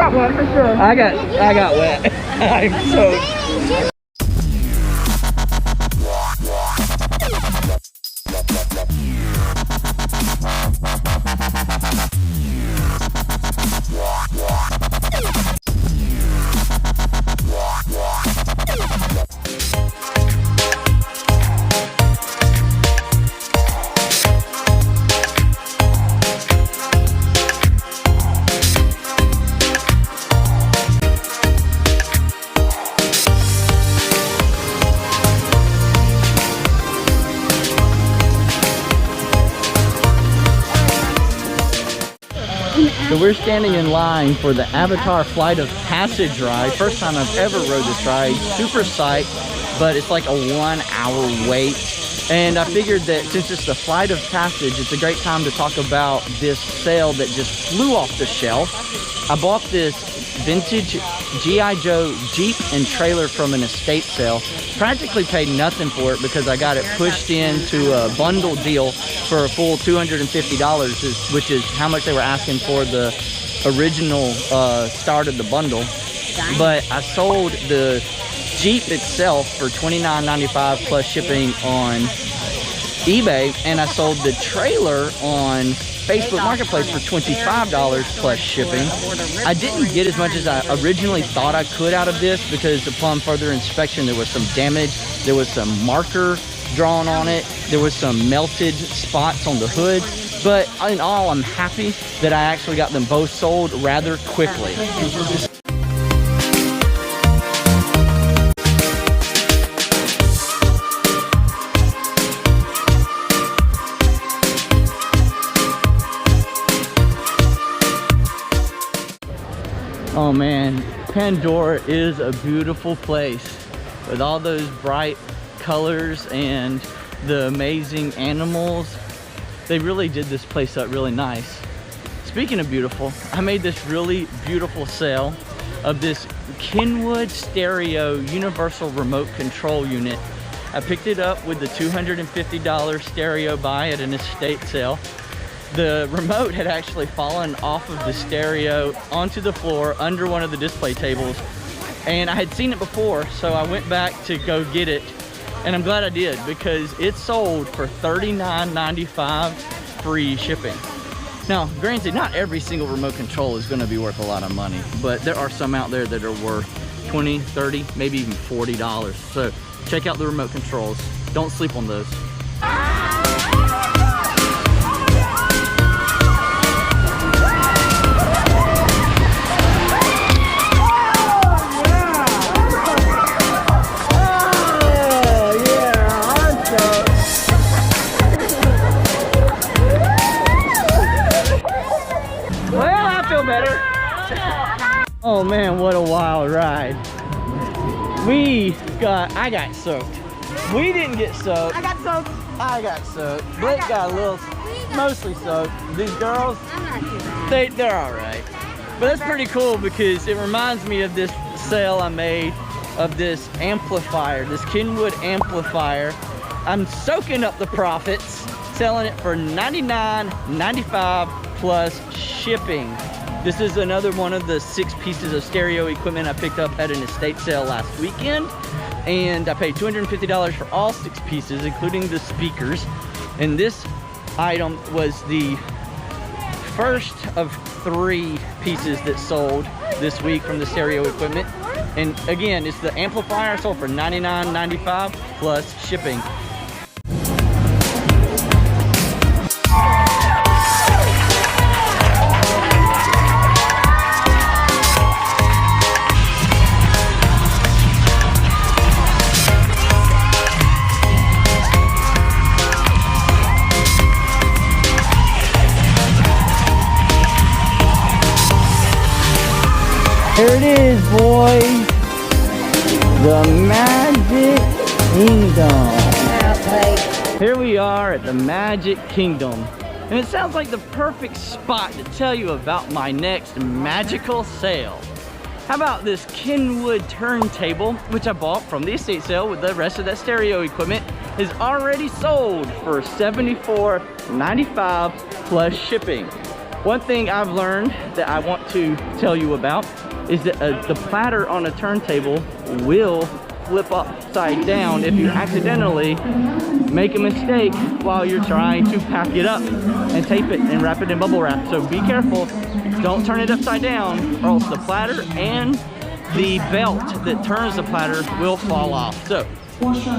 got wet for sure. I got wet. I'm soaked. So we're standing in line for the Avatar Flight of Passage ride. First time I've ever rode this ride. Super psyched, but it's like a 1 hour wait. And I figured that since it's the Flight of Passage, it's a great time to talk about this sale that just flew off the shelf. I bought this vintage G.I. Joe Jeep and trailer from an estate sale. Practically paid nothing for it because I got it pushed into a bundle deal for a full $250, which is how much they were asking for the original start of the bundle. But I sold the Jeep itself for $29.95 plus shipping on eBay, and I sold the trailer on Facebook Marketplace for $25 plus shipping. I didn't get as much as I originally thought I could out of this because upon further inspection there was some damage, there was some marker drawn on it, there was some melted spots on the hood, but in all I'm happy that I actually got them both sold rather quickly. Oh man, Pandora is a beautiful place with all those bright colors and the amazing animals. They really did this place up really nice. Speaking of beautiful, I made this really beautiful sale of this Kenwood stereo universal remote control unit. I picked it up with the $250 stereo buy at an estate sale. The remote had actually fallen off of the stereo onto the floor under one of the display tables, and I had seen it before, so I went back to go get it, and I'm glad I did because it sold for $39.95 free shipping. Now granted, not every single remote control is going to be worth a lot of money, but there are some out there that are worth $20, $30, maybe even $40. So check out the remote controls. Don't sleep on those. Oh man, what a wild ride. I got soaked. We didn't get soaked. I got soaked. I got soaked. Blake got a little, mostly soaked. These girls, they're all right. But that's pretty cool because it reminds me of this sale I made of this amplifier, this Kenwood amplifier. I'm soaking up the profits, selling it for $99.95 plus shipping. This is another one of the 6 pieces of stereo equipment I picked up at an estate sale last weekend. And I paid $250 for all 6 pieces, including the speakers. And this item was the first of 3 pieces that sold this week from the stereo equipment. And again, it's the amplifier, sold for $99.95 plus shipping. Here it is, boys. The Magic Kingdom. Here we are at the Magic Kingdom. And it sounds like the perfect spot to tell you about my next magical sale. How about this Kenwood turntable, which I bought from the estate sale with the rest of that stereo equipment, is already sold for $74.95 plus shipping. One thing I've learned that I want to tell you about is that the platter on a turntable will flip upside down if you accidentally make a mistake while you're trying to pack it up and tape it and wrap it in bubble wrap. So be careful, don't turn it upside down or else the platter and the belt that turns the platter will fall off. So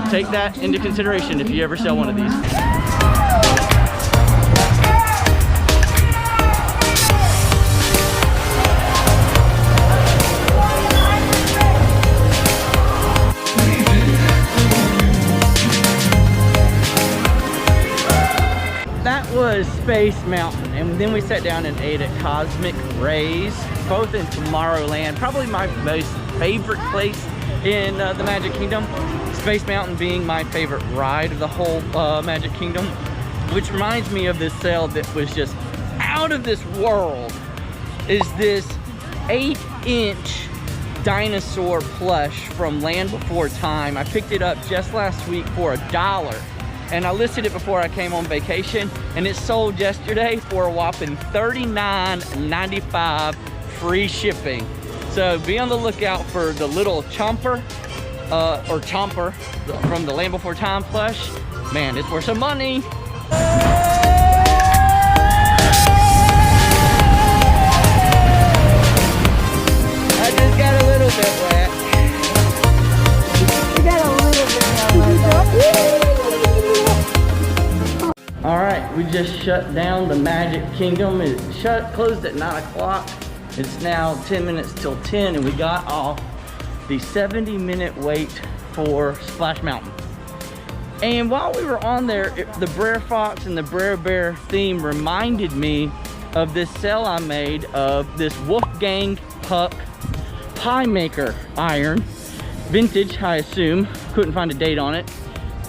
take that into consideration if you ever sell one of these. That was Space Mountain, and then we sat down and ate at Cosmic Rays, both in Tomorrowland. Probably my most favorite place in the Magic Kingdom. Space Mountain being my favorite ride of the whole Magic Kingdom, which reminds me of this sale that was just out of this world. Is this 8-inch dinosaur plush from Land Before Time. I picked it up just last week for $1. And I listed it before I came on vacation, and it sold yesterday for a whopping $39.95 free shipping. So be on the lookout for the little chomper or chomper from the Land Before Time plush. Man, it's worth some money. I just got a little bit wet. You got a little bit wet. All right, we just shut down the Magic Kingdom. It closed at 9 o'clock. It's now 10 minutes till 10, and we got off the 70-minute wait for Splash Mountain. And while we were on there, the Brer Fox and the Brer Bear theme reminded me of this sale I made of this Wolfgang Puck pie maker iron. Vintage, I assume. Couldn't find a date on it.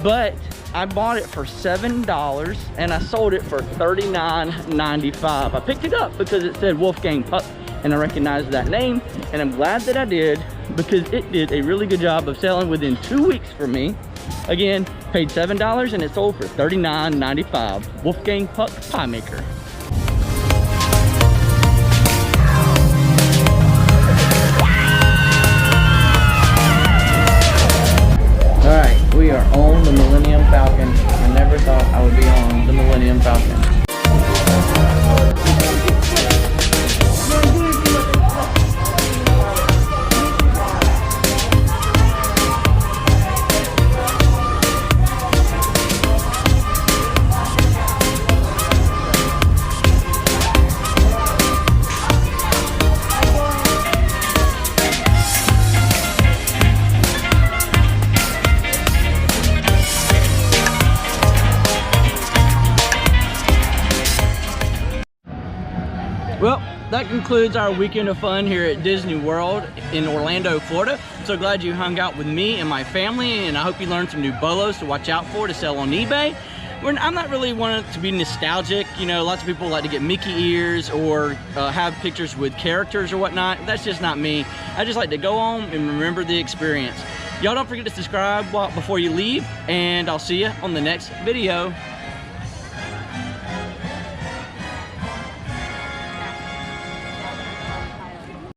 But I bought it for $7 and I sold it for $39.95. I picked it up because it said Wolfgang Puck and I recognized that name, and I'm glad that I did because it did a really good job of selling within 2 weeks for me. Again, paid $7 and it sold for $39.95. Wolfgang Puck pie maker. Alright, we are on the Millennium Falcon. I never thought I would be on the Millennium Falcon. Well, that concludes our weekend of fun here at Disney World in Orlando, Florida. I'm so glad you hung out with me and my family, and I hope you learned some new bolos to watch out for to sell on eBay. I'm not really wanting to be nostalgic. You know, lots of people like to get Mickey ears or have pictures with characters or whatnot. That's just not me. I just like to go home and remember the experience. Y'all don't forget to subscribe before you leave, and I'll see you on the next video.